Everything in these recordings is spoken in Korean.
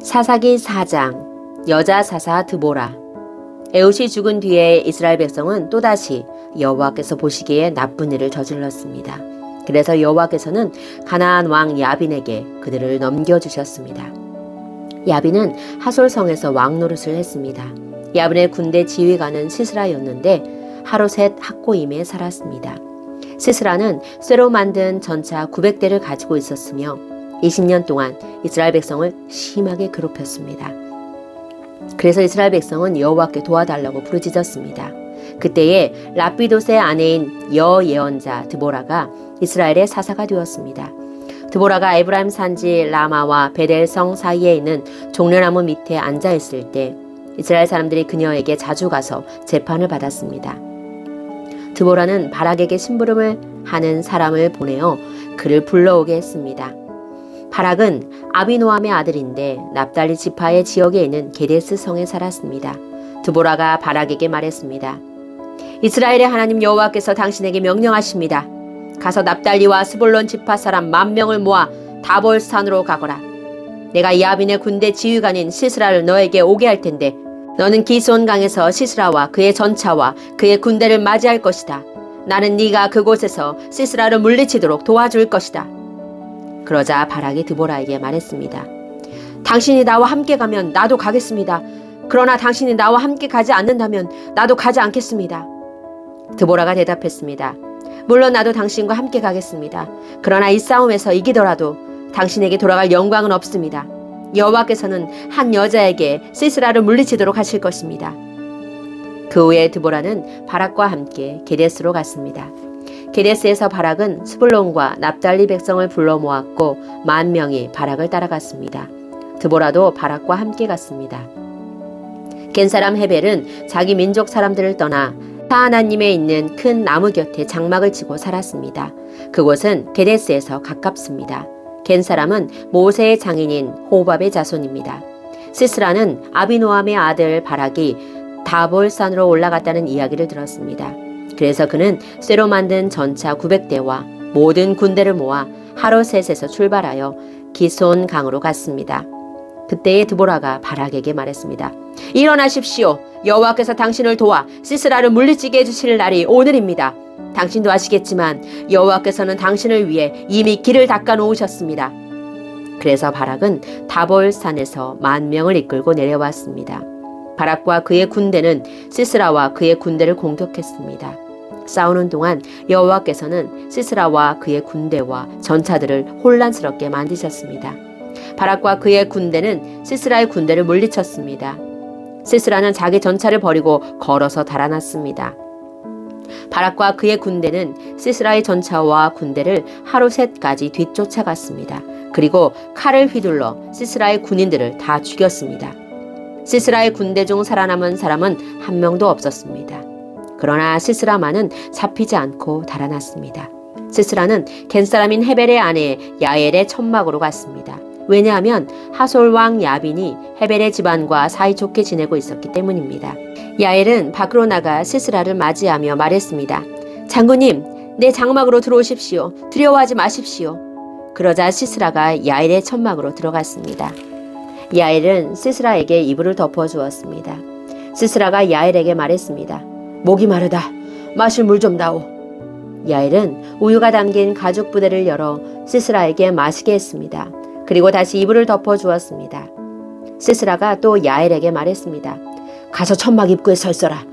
사사기 4장 여자 사사 드보라. 에훗이 죽은 뒤에 이스라엘 백성은 또다시 여호와께서 보시기에 나쁜 일을 저질렀습니다. 그래서 여호와께서는 가나안 왕 야빈에게 그들을 넘겨주셨습니다. 야빈은 하솔성에서 왕 노릇을 했습니다. 야빈의 군대 지휘관은 시스라였는데 하롯셋 학고임에 살았습니다. 시스라는 쇠로 만든 전차 900대를 가지고 있었으며 20년 동안 이스라엘 백성을 심하게 괴롭혔습니다. 그래서 이스라엘 백성은 여호와께 도와달라고 부르짖었습니다. 그때에 라피돗의 아내인 여예언자 드보라가 이스라엘의 사사가 되었습니다. 드보라가 에브라임 산지 라마와 베델성 사이에 있는 종려나무 밑에 앉아 있을 때 이스라엘 사람들이 그녀에게 자주 가서 재판을 받았습니다. 드보라는 바락에게 심부름을 하는 사람을 보내어 그를 불러오게 했습니다. 바락은 아비노함의 아들인데 납달리 지파의 지역에 있는 게데스 성에 살았습니다. 드보라가 바락에게 말했습니다. 이스라엘의 하나님 여호와께서 당신에게 명령하십니다. 가서 납달리와 스불론 지파 사람 10,000명을 모아 다볼산으로 가거라. 내가 야빈의 군대 지휘관인 시스라를 너에게 오게 할 텐데 너는 기손 강에서 시스라와 그의 전차와 그의 군대를 맞이할 것이다. 나는 네가 그곳에서 시스라를 물리치도록 도와줄 것이다. 그러자 바락이 드보라에게 말했습니다. 당신이 나와 함께 가면 나도 가겠습니다. 그러나 당신이 나와 함께 가지 않는다면 나도 가지 않겠습니다. 드보라가 대답했습니다. 물론 나도 당신과 함께 가겠습니다. 그러나 이 싸움에서 이기더라도 당신에게 돌아갈 영광은 없습니다. 여호와께서는 한 여자에게 시스라를 물리치도록 하실 것입니다. 그 후에 드보라는 바락과 함께 게데스로 갔습니다. 게데스에서 바락은 스불론과 납달리 백성을 불러 모았고 10,000명이 바락을 따라갔습니다. 드보라도 바락과 함께 갔습니다. 겐 사람 헤벨은 자기 민족 사람들을 떠나 사하나님에 있는 큰 나무 곁에 장막을 치고 살았습니다. 그곳은 게데스에서 가깝습니다. 겐 사람은 모세의 장인인 호밥의 자손입니다. 시스라는 아비노함의 아들 바락이 다볼산으로 올라갔다는 이야기를 들었습니다. 그래서 그는 쇠로 만든 전차 900대와 모든 군대를 모아 하롯셋에서 출발하여 기손 강으로 갔습니다. 그때에 드보라가 바락에게 말했습니다. 일어나십시오. 여호와께서 당신을 도와 시스라를 물리치게 해주실 날이 오늘입니다. 당신도 아시겠지만 여호와께서는 당신을 위해 이미 길을 닦아 놓으셨습니다. 그래서 바락은 다볼산에서 10,000명을 이끌고 내려왔습니다. 바락과 그의 군대는 시스라와 그의 군대를 공격했습니다. 싸우는 동안 여호와께서는 시스라와 그의 군대와 전차들을 혼란스럽게 만드셨습니다. 바락과 그의 군대는 시스라의 군대를 물리쳤습니다. 시스라는 자기 전차를 버리고 걸어서 달아났습니다. 바락과 그의 군대는 시스라의 전차와 군대를 하롯셋까지 뒤쫓아갔습니다. 그리고 칼을 휘둘러 시스라의 군인들을 다 죽였습니다. 시스라의 군대 중 살아남은 사람은 한 명도 없었습니다. 그러나 시스라만은 잡히지 않고 달아났습니다. 시스라는 겐 사람인 헤벨의 아내 야엘의 천막으로 갔습니다. 왜냐하면 하솔 왕 야빈이 헤벨의 집안과 사이좋게 지내고 있었기 때문입니다. 야엘은 밖으로 나가 시스라를 맞이하며 말했습니다. 장군님, 내 장막으로 들어오십시오. 두려워하지 마십시오. 그러자 시스라가 야엘의 천막으로 들어갔습니다. 야엘은 시스라에게 이불을 덮어주었습니다. 시스라가 야엘에게 말했습니다. 목이 마르다. 마실 물 좀 다오. 야엘은 우유가 담긴 가죽 부대를 열어 시스라에게 마시게 했습니다. 그리고 다시 이불을 덮어주었습니다. 시스라가 또 야엘에게 말했습니다. 가서 천막 입구에 서 있어라.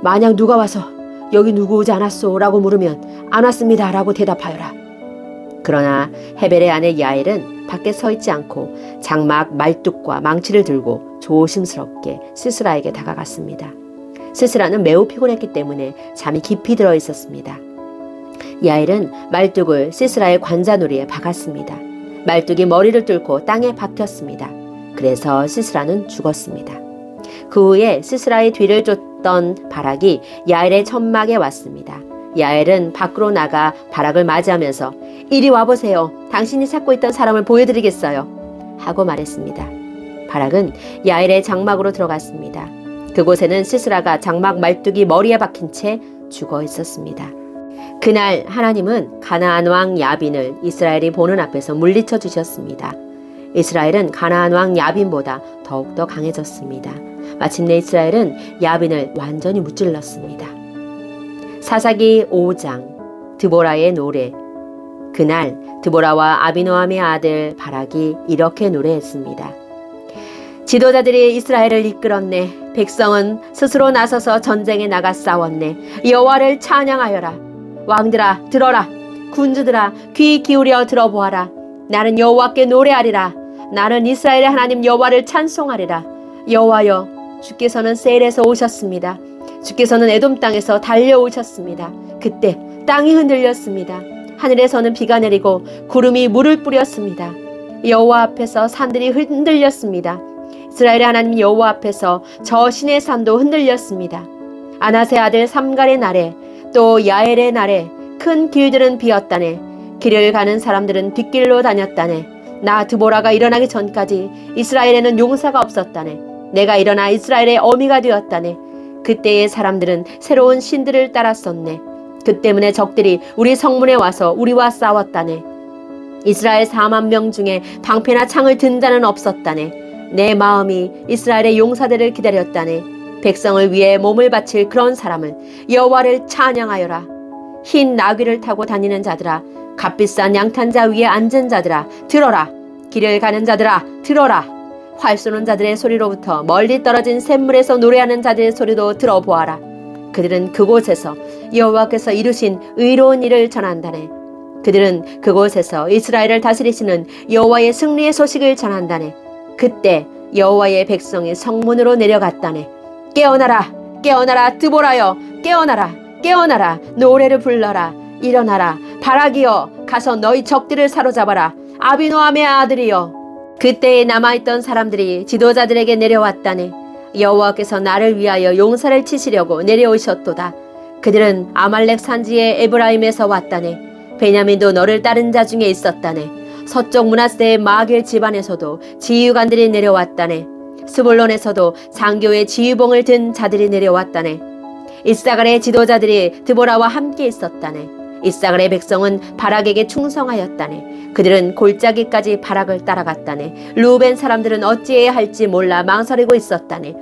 만약 누가 와서 여기 누구 오지 않았소? 라고 물으면 안 왔습니다. 라고 대답하여라. 그러나 헤벨의 아내 야엘은 밖에 서 있지 않고 장막 말뚝과 망치를 들고 조심스럽게 시스라에게 다가갔습니다. 시스라는 매우 피곤했기 때문에 잠이 깊이 들어 있었습니다. 야엘은 말뚝을 시스라의 관자놀이에 박았습니다. 말뚝이 머리를 뚫고 땅에 박혔습니다. 그래서 시스라는 죽었습니다. 그 후에 시스라의 뒤를 쫓던 바락이 야엘의 천막에 왔습니다. 야엘은 밖으로 나가 바락을 맞이하면서 이리 와보세요. 당신이 찾고 있던 사람을 보여드리겠어요. 하고 말했습니다. 바락은 야엘의 장막으로 들어갔습니다. 그곳에는 시스라가 장막 말뚝이 머리에 박힌 채 죽어 있었습니다. 그날 하나님은 가나안 왕 야빈을 이스라엘이 보는 앞에서 물리쳐 주셨습니다. 이스라엘은 가나안 왕 야빈보다 더욱더 강해졌습니다. 마침내 이스라엘은 야빈을 완전히 무찔렀습니다. 사사기 5장 드보라의 노래. 그날 드보라와 아비노함의 아들 바락이 이렇게 노래했습니다. 지도자들이 이스라엘을 이끌었네. 백성은 스스로 나서서 전쟁에 나가 싸웠네. 여호와를 찬양하여라. 왕들아 들어라. 군주들아 귀 기울여 들어보아라. 나는 여호와께 노래하리라. 나는 이스라엘의 하나님 여호와를 찬송하리라. 여호와여, 주께서는 세일에서 오셨습니다. 주께서는 에돔 땅에서 달려오셨습니다. 그때 땅이 흔들렸습니다. 하늘에서는 비가 내리고 구름이 물을 뿌렸습니다. 여호와 앞에서 산들이 흔들렸습니다. 이스라엘의 하나님 여호와 앞에서 저 신의 산도 흔들렸습니다. 아낫의 아들 삼갈의 날에 또 야엘의 날에 큰 길들은 비었다네. 길을 가는 사람들은 뒷길로 다녔다네. 나 드보라가 일어나기 전까지 이스라엘에는 용사가 없었다네. 내가 일어나 이스라엘의 어미가 되었다네. 그때의 사람들은 새로운 신들을 따랐었네. 그 때문에 적들이 우리 성문에 와서 우리와 싸웠다네. 이스라엘 4만 명 중에 방패나 창을 든 자는 없었다네. 내 마음이 이스라엘의 용사들을 기다렸다네. 백성을 위해 몸을 바칠 그런 사람을 여호와를 찬양하여라. 흰 나귀를 타고 다니는 자들아, 값비싼 양탄자 위에 앉은 자들아 들어라. 길을 가는 자들아 들어라. 활 쏘는 자들의 소리로부터 멀리 떨어진 샘물에서 노래하는 자들의 소리도 들어보아라. 그들은 그곳에서 여호와께서 이루신 의로운 일을 전한다네. 그들은 그곳에서 이스라엘을 다스리시는 여호와의 승리의 소식을 전한다네. 그때 여호와의 백성이 성문으로 내려갔다네. 깨어나라, 깨어나라, 드보라여, 깨어나라, 깨어나라, 노래를 불러라. 일어나라, 바락이여, 가서 너희 적들을 사로잡아라. 아비노함의 아들이여. 그때에 남아있던 사람들이 지도자들에게 내려왔다네. 여호와께서 나를 위하여 용사를 치시려고 내려오셨도다. 그들은 아말렉 산지의 에브라임에서 왔다네. 베냐민도 너를 따른 자 중에 있었다네. 서쪽 므낫세의 마길 집안에서도 지휘관들이 내려왔다네. 스불론에서도 장교의 지휘봉을 든 자들이 내려왔다네. 이사갈의 지도자들이 드보라와 함께 있었다네. 이사갈의 백성은 바락에게 충성하였다네. 그들은 골짜기까지 바락을 따라갔다네. 루벤 사람들은 어찌해야 할지 몰라 망설이고 있었다네.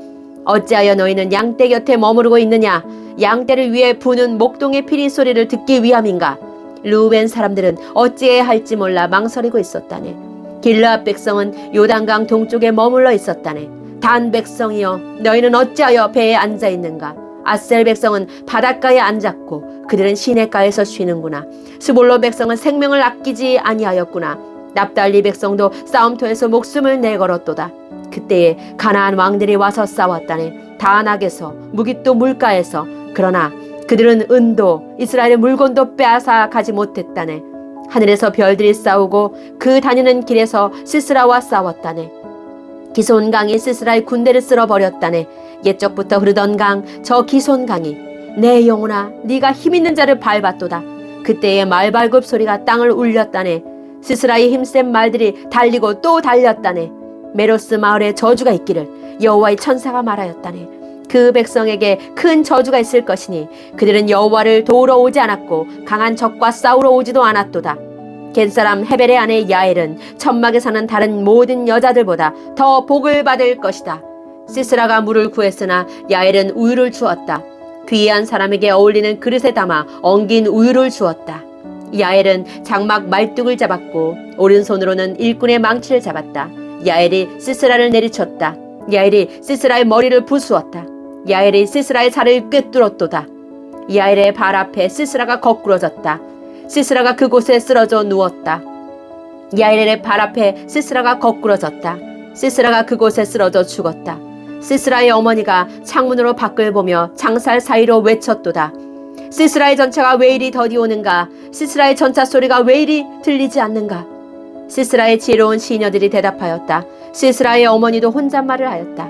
어찌하여 너희는 양떼 곁에 머무르고 있느냐? 양떼를 위해 부는 목동의 피리 소리를 듣기 위함인가? 루벤 사람들은 어찌해야 할지 몰라 망설이고 있었다네. 길르앗 백성은 요단강 동쪽에 머물러 있었다네. 단 백성이여, 너희는 어찌하여 배에 앉아 있는가? 아셀 백성은 바닷가에 앉았고 그들은 시냇가에서 쉬는구나. 스볼론 백성은 생명을 아끼지 아니하였구나. 납달리 백성도 싸움터에서 목숨을 내걸었도다. 그때에 가나안 왕들이 와서 싸웠다네. 다낙에서 무깃도 물가에서. 그러나 그들은 은도 이스라엘의 물건도 빼앗아 가지 못했다네. 하늘에서 별들이 싸우고 그 다니는 길에서 시스라와 싸웠다네. 기손강이 시스라의 군대를 쓸어버렸다네. 옛적부터 흐르던 강, 저 기손강이 내 영혼아, 네가 힘있는 자를 밟았도다. 그때의 말발굽 소리가 땅을 울렸다네. 시스라의 힘센 말들이 달리고 또 달렸다네. 메로스 마을에 저주가 있기를 여호와의 천사가 말하였다네. 그 백성에게 큰 저주가 있을 것이니 그들은 여호와를 도우러 오지 않았고 강한 적과 싸우러 오지도 않았도다. 겐사람 헤벨의 아내 야엘은 천막에 사는 다른 모든 여자들보다 더 복을 받을 것이다. 시스라가 물을 구했으나 야엘은 우유를 주었다. 귀한 사람에게 어울리는 그릇에 담아 엉긴 우유를 주었다. 야엘은 장막 말뚝을 잡았고 오른손으로는 일꾼의 망치를 잡았다. 야엘이 시스라를 내리쳤다. 야엘이 시스라의 머리를 부수었다. 야엘이 시스라의 살을 꿰뚫었도다. 야엘의 발 앞에 시스라가 거꾸러졌다. 시스라가 그곳에 쓰러져 누웠다. 야엘의 발 앞에 시스라가 거꾸러졌다. 시스라가 그곳에 쓰러져 죽었다. 시스라의 어머니가 창문으로 밖을 보며 창살 사이로 외쳤도다. 시스라의 전차가 왜 이리 더디 오는가? 시스라의 전차 소리가 왜 이리 들리지 않는가? 시스라의 지혜로운 시녀들이 대답하였다. 시스라의 어머니도 혼잣말을 하였다.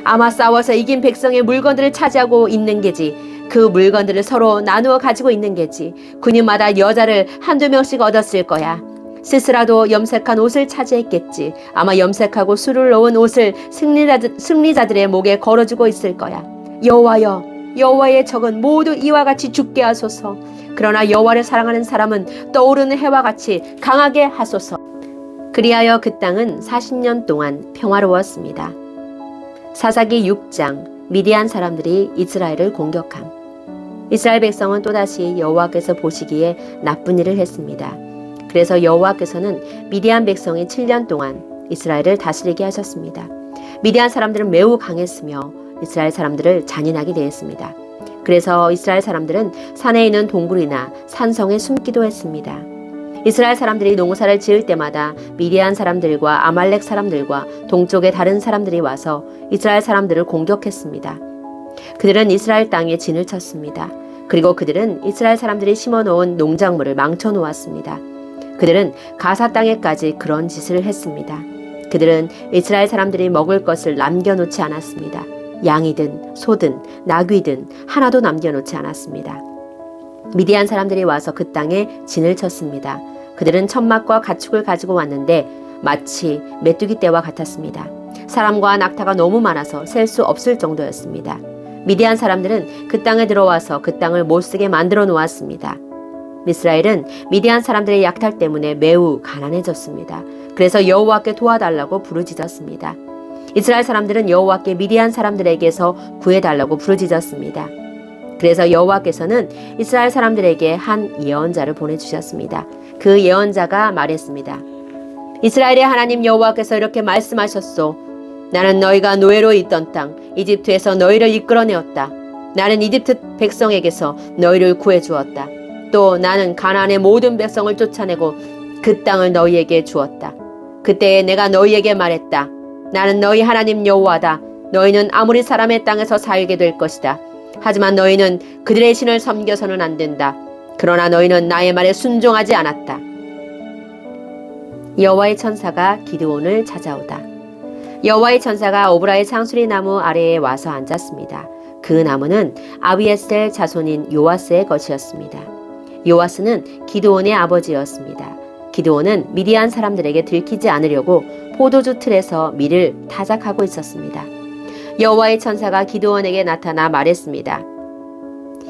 아마 싸워서 이긴 백성의 물건들을 차지하고 있는 게지. 그 물건들을 서로 나누어 가지고 있는 게지. 군인마다 여자를 한두 명씩 얻었을 거야. 시스라도 염색한 옷을 차지했겠지. 아마 염색하고 술을 넣은 옷을 승리자들의 목에 걸어주고 있을 거야. 여호와여, 여호와의 적은 모두 이와 같이 죽게 하소서. 그러나 여호와를 사랑하는 사람은 떠오르는 해와 같이 강하게 하소서. 그리하여 그 땅은 40년 동안 평화로웠습니다. 사사기 6장 미디안 사람들이 이스라엘을 공격함. 이스라엘 백성은 또다시 여호와께서 보시기에 나쁜 일을 했습니다. 그래서 여호와께서는 미디안 백성이 7년 동안 이스라엘을 다스리게 하셨습니다. 미디안 사람들은 매우 강했으며 이스라엘 사람들을 잔인하게 대했습니다. 그래서 이스라엘 사람들은 산에 있는 동굴이나 산성에 숨기도 했습니다. 이스라엘 사람들이 농사를 지을 때마다 미디안 사람들과 아말렉 사람들과 동쪽의 다른 사람들이 와서 이스라엘 사람들을 공격했습니다. 그들은 이스라엘 땅에 진을 쳤습니다. 그리고 그들은 이스라엘 사람들이 심어놓은 농작물을 망쳐놓았습니다. 그들은 가사 땅에까지 그런 짓을 했습니다. 그들은 이스라엘 사람들이 먹을 것을 남겨놓지 않았습니다. 양이든 소든 나귀든 하나도 남겨놓지 않았습니다. 미디안 사람들이 와서 그 땅에 진을 쳤습니다. 그들은 천막과 가축을 가지고 왔는데 마치 메뚜기 떼와 같았습니다. 사람과 낙타가 너무 많아서 셀 수 없을 정도였습니다. 미디안 사람들은 그 땅에 들어와서 그 땅을 못쓰게 만들어 놓았습니다. 이스라엘은 미디안 사람들의 약탈 때문에 매우 가난해졌습니다. 그래서 여호와께 도와달라고 부르짖었습니다. 이스라엘 사람들은 여호와께 미디안 사람들에게서 구해달라고 부르짖었습니다. 그래서 여호와께서는 이스라엘 사람들에게 한 예언자를 보내주셨습니다. 그 예언자가 말했습니다. 이스라엘의 하나님 여호와께서 이렇게 말씀하셨소. 나는 너희가 노예로 있던 땅 이집트에서 너희를 이끌어내었다. 나는 이집트 백성에게서 너희를 구해주었다. 또 나는 가나안의 모든 백성을 쫓아내고 그 땅을 너희에게 주었다. 그때에 내가 너희에게 말했다. 나는 너희 하나님 여호와다. 너희는 아모리 사람의 땅에서 살게 될 것이다. 하지만 너희는 그들의 신을 섬겨서는 안 된다. 그러나 너희는 나의 말에 순종하지 않았다. 여호와의 천사가 기드온을 찾아오다. 여호와의 천사가 오브라의 상수리 나무 아래에 와서 앉았습니다. 그 나무는 아비에셀 자손인 요아스의 것이었습니다. 요아스는 기드온의 아버지였습니다. 기드온은 미디안 사람들에게 들키지 않으려고 포도주 틀에서 밀을 타작하고 있었습니다. 여호와의 천사가 기드온에게 나타나 말했습니다.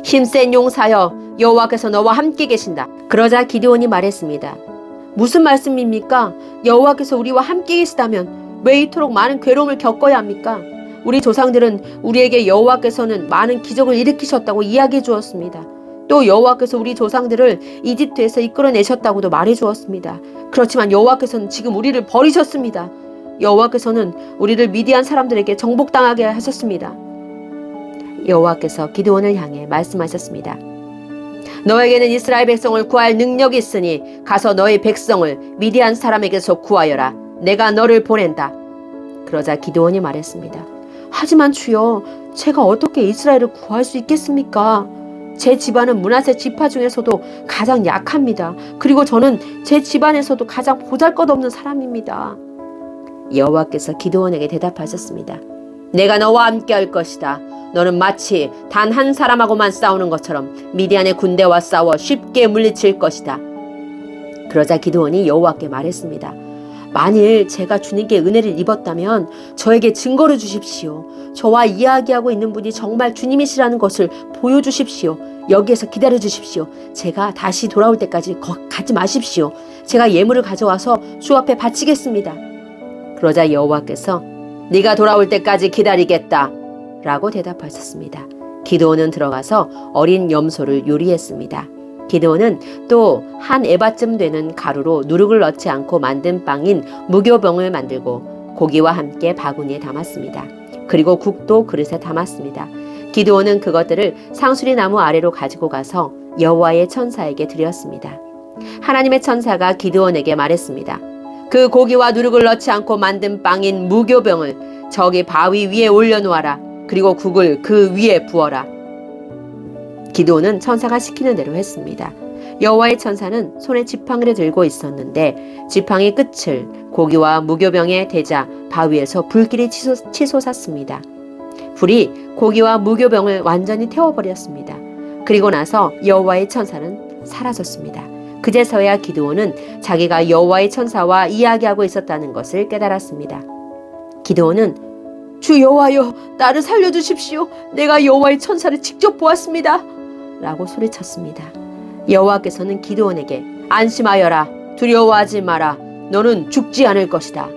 힘센 용사여, 여호와께서 너와 함께 계신다. 그러자 기드온이 말했습니다. 무슨 말씀입니까? 여호와께서 우리와 함께 계시다면 왜 이토록 많은 괴로움을 겪어야 합니까? 우리 조상들은 우리에게 여호와께서는 많은 기적을 일으키셨다고 이야기해 주었습니다. 또 여호와께서 우리 조상들을 이집트에서 이끌어내셨다고도 말해 주었습니다. 그렇지만 여호와께서는 지금 우리를 버리셨습니다. 여호와께서는 우리를 미디안 사람들에게 정복당하게 하셨습니다. 여호와께서 기드온을 향해 말씀하셨습니다. 너에게는 이스라엘 백성을 구할 능력이 있으니 가서 너의 백성을 미디안 사람에게서 구하여라. 내가 너를 보낸다. 그러자 기드온이 말했습니다. 하지만 주여, 제가 어떻게 이스라엘을 구할 수 있겠습니까? 제 집안은 므낫세 지파 중에서도 가장 약합니다. 그리고 저는 제 집안에서도 가장 보잘것없는 사람입니다. 여호와께서 기드온에게 대답하셨습니다. 내가 너와 함께 할 것이다. 너는 마치 단 한 사람하고만 싸우는 것처럼 미디안의 군대와 싸워 쉽게 물리칠 것이다. 그러자 기드온이 여호와께 말했습니다. 만일 제가 주님께 은혜를 입었다면 저에게 증거를 주십시오. 저와 이야기하고 있는 분이 정말 주님이시라는 것을 보여주십시오. 여기에서 기다려 주십시오. 제가 다시 돌아올 때까지 가지 마십시오. 제가 예물을 가져와서 주 앞에 바치겠습니다. 그러자 여호와께서 네가 돌아올 때까지 기다리겠다 라고 대답하셨습니다. 기드온은 들어가서 어린 염소를 요리했습니다. 기드온은 또 한 에바쯤 되는 가루로 누룩을 넣지 않고 만든 빵인 무교병을 만들고 고기와 함께 바구니에 담았습니다. 그리고 국도 그릇에 담았습니다. 기드온은 그것들을 상수리 나무 아래로 가지고 가서 여호와의 천사에게 드렸습니다. 하나님의 천사가 기드온에게 말했습니다. 그 고기와 누룩을 넣지 않고 만든 빵인 무교병을 저기 바위 위에 올려놓아라. 그리고 국을 그 위에 부어라. 기드온은 천사가 시키는 대로 했습니다. 여호와의 천사는 손에 지팡이를 들고 있었는데 지팡이 끝을 고기와 무교병에 대자 바위에서 불길이 치솟았습니다. 불이 고기와 무교병을 완전히 태워버렸습니다. 그리고 나서 여호와의 천사는 사라졌습니다. 그제서야 기드온은 자기가 여호와의 천사와 이야기하고 있었다는 것을 깨달았습니다. 기드온은 주 여호와여, 나를 살려주십시오. 내가 여호와의 천사를 직접 보았습니다. 라고 소리쳤습니다. 여호와께서는 기드온에게 안심하여라. 두려워하지 마라. 너는 죽지 않을 것이다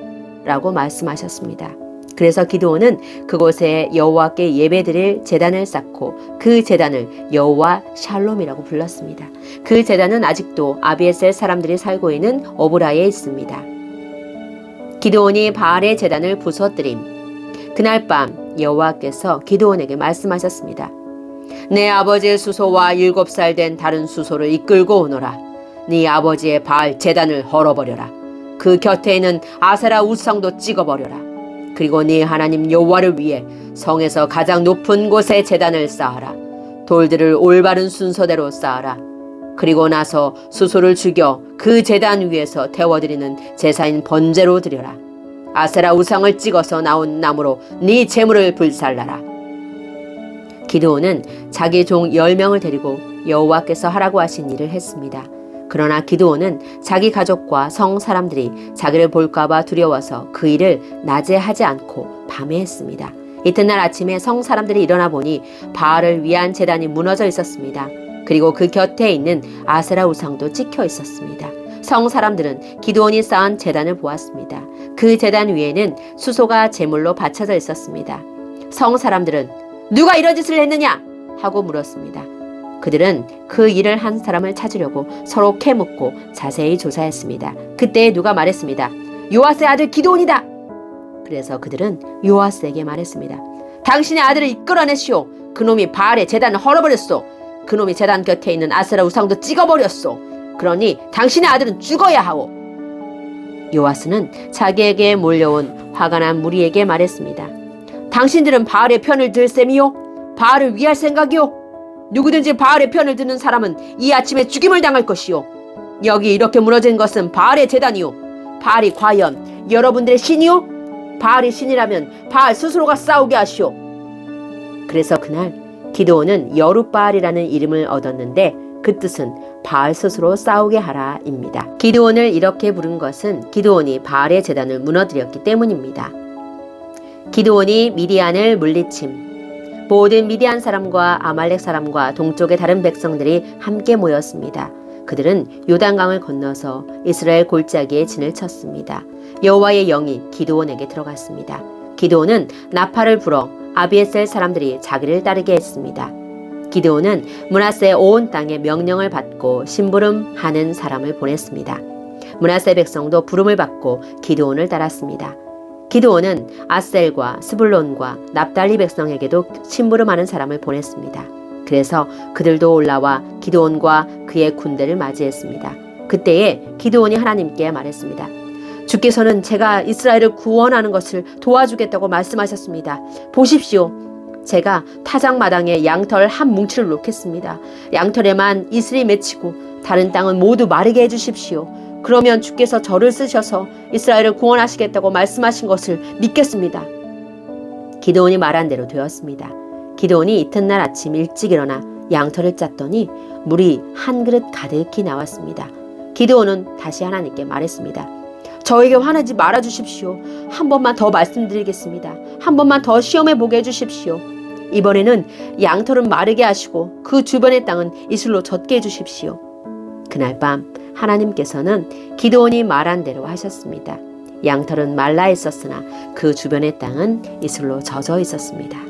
라고 말씀하셨습니다. 그래서 기드온은 그곳에 여호와께 예배드릴 제단을 쌓고 그 제단을 여호와 샬롬이라고 불렀습니다. 그 제단은 아직도 아비에셀 사람들이 살고 있는 오브라에 있습니다. 기드온이 바알의 제단을 부숴뜨림. 그날 밤 여호와께서 기드온에게 말씀하셨습니다. 내 아버지의 수소와 7살 된 다른 수소를 이끌고 오너라. 네 아버지의 바알 제단을 헐어버려라. 그 곁에 있는 아세라 우상도 찍어버려라. 그리고 네 하나님 여호와를 위해 성에서 가장 높은 곳에 제단을 쌓아라. 돌들을 올바른 순서대로 쌓아라. 그리고 나서 수소를 죽여 그 제단 위에서 태워드리는 제사인 번제로 드려라. 아세라 우상을 찍어서 나온 나무로 네 제물을 불살라라. 기드온은 자기 종 10명을 데리고 여호와께서 하라고 하신 일을 했습니다. 그러나 기드온은 자기 가족과 성 사람들이 자기를 볼까봐 두려워서 그 일을 낮에 하지 않고 밤에 했습니다. 이튿날 아침에 성 사람들이 일어나 보니 바알을 위한 제단이 무너져 있었습니다. 그리고 그 곁에 있는 아세라 우상도 찍혀 있었습니다. 성 사람들은 기드온이 쌓은 제단을 보았습니다. 그 제단 위에는 수소가 제물로 받쳐져 있었습니다. 성 사람들은 누가 이런 짓을 했느냐? 하고 물었습니다. 그들은 그 일을 한 사람을 찾으려고 서로 캐묻고 자세히 조사했습니다. 그때 누가 말했습니다. 요아스의 아들 기드온이다. 그래서 그들은 요아스에게 말했습니다. 당신의 아들을 이끌어내시오. 그놈이 바알의 제단을 헐어버렸소. 그놈이 제단 곁에 있는 아세라 우상도 찍어버렸소. 그러니 당신의 아들은 죽어야 하오. 요아스는 자기에게 몰려온 화가 난 무리에게 말했습니다. 당신들은 바알의 편을 들 셈이요? 바알을 위할 생각이요? 누구든지 바알의 편을 드는 사람은 이 아침에 죽임을 당할 것이요. 여기 이렇게 무너진 것은 바알의 제단이요. 바알이 과연 여러분들의 신이요? 바알이 신이라면 바알 스스로가 싸우게 하시오. 그래서 그날 기드온은 여룻바알이라는 이름을 얻었는데 그 뜻은 바알 스스로 싸우게 하라입니다. 기드온을 이렇게 부른 것은 기드온이 바알의 제단을 무너뜨렸기 때문입니다. 기드온이 미디안을 물리침. 모든 미디안 사람과 아말렉 사람과 동쪽의 다른 백성들이 함께 모였습니다. 그들은 요단강을 건너서 이스라엘 골짜기에 진을 쳤습니다. 여호와의 영이 기드온에게 들어갔습니다. 기드온은 나팔을 불어 아비에셀 사람들이 자기를 따르게 했습니다. 기드온은 므낫세 온 땅에 명령을 받고 심부름하는 사람을 보냈습니다. 므낫세 백성도 부름을 받고 기드온을 따랐습니다. 기드온은 아셀과 스불론과 납달리 백성에게도 심부름하는 사람을 보냈습니다. 그래서 그들도 올라와 기드온과 그의 군대를 맞이했습니다. 그때에 기드온이 하나님께 말했습니다. 주께서는 제가 이스라엘을 구원하는 것을 도와주겠다고 말씀하셨습니다. 보십시오. 제가 타작마당에 양털 한 뭉치를 놓겠습니다. 양털에만 이슬이 맺히고 다른 땅은 모두 마르게 해주십시오. 그러면 주께서 저를 쓰셔서 이스라엘을 구원하시겠다고 말씀하신 것을 믿겠습니다. 기드온이 말한 대로 되었습니다. 기드온이 이튿날 아침 일찍 일어나 양털을 짰더니 물이 한 그릇 가득히 나왔습니다. 기드온은 다시 하나님께 말했습니다. 저에게 화내지 말아 주십시오. 한 번만 더 말씀드리겠습니다. 한 번만 더 시험해 보게 해주십시오. 이번에는 양털은 마르게 하시고 그 주변의 땅은 이슬로 젖게 해주십시오. 그날 밤 하나님께서는 기드온이 말한 대로 하셨습니다. 양털은 말라 있었으나 그 주변의 땅은 이슬로 젖어 있었습니다.